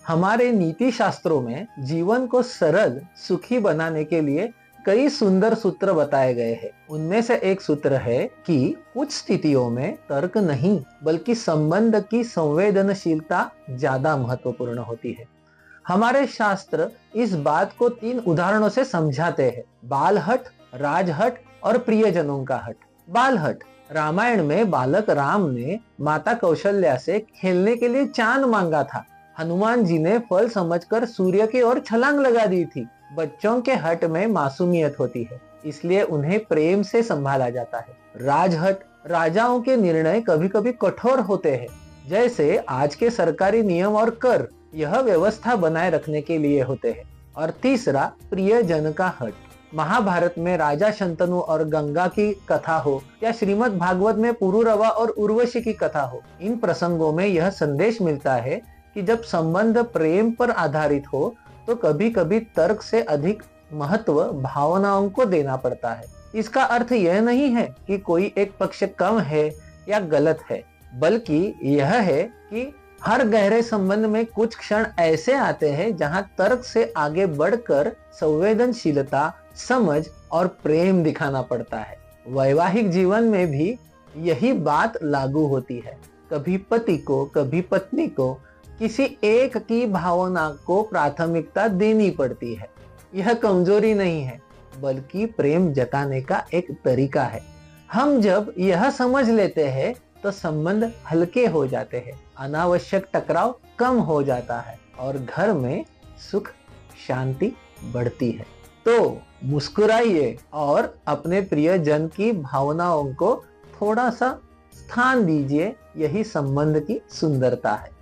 हमारे नीति शास्त्रों में जीवन को सरल सुखी बनाने के लिए कई सुंदर सूत्र बताए गए हैं। उनमें से एक सूत्र है कि कुछ स्थितियों में तर्क नहीं बल्कि संबंध की संवेदनशीलता ज्यादा महत्वपूर्ण होती है। हमारे शास्त्र इस बात को 3 उदाहरणों से समझाते हैं: बालहट, राजहट और प्रियजनों का हट। बालहट: रामायण में बालक राम ने माता कौशल्या से खेलने के लिए चांद मांगा था। हनुमान जी ने फल समझकर सूर्य की ओर छलांग लगा दी थी। बच्चों के हट में मासूमियत होती है, इसलिए उन्हें प्रेम से संभाला जाता है। राजहट: राजाओं के निर्णय कभी कभी कठोर होते हैं, जैसे आज के सरकारी नियम और कर, यह व्यवस्था बनाए रखने के लिए होते हैं। और तीसरा, प्रियजन का हट। महाभारत में राजा शंतनु और गंगा की कथा हो या श्रीमद् भागवत में पुरुरवा और उर्वशी की कथा हो, इन प्रसंगों में यह संदेश मिलता है कि जब संबंध प्रेम पर आधारित हो तो कभी कभी तर्क से अधिक महत्व भावनाओं को देना पड़ता है। इसका अर्थ यह नहीं है कि कोई एक पक्ष कम है या गलत है, बल्कि यह है कि हर गहरे संबंध में कुछ क्षण ऐसे आते हैं जहां तर्क से आगे बढ़कर संवेदनशीलता, समझ और प्रेम दिखाना पड़ता है। वैवाहिक जीवन में भी यही बात लागू होती है। कभी पति को, कभी पत्नी को किसी एक की भावना को प्राथमिकता देनी पड़ती है। यह कमजोरी नहीं है, बल्कि प्रेम जताने का एक तरीका है। हम जब यह समझ लेते हैं तो संबंध हल्के हो जाते हैं, अनावश्यक टकराव कम हो जाता है और घर में सुख शांति बढ़ती है। तो मुस्कुराइए और अपने प्रियजन की भावनाओं को थोड़ा सा स्थान दीजिए। यही संबंध की सुंदरता है।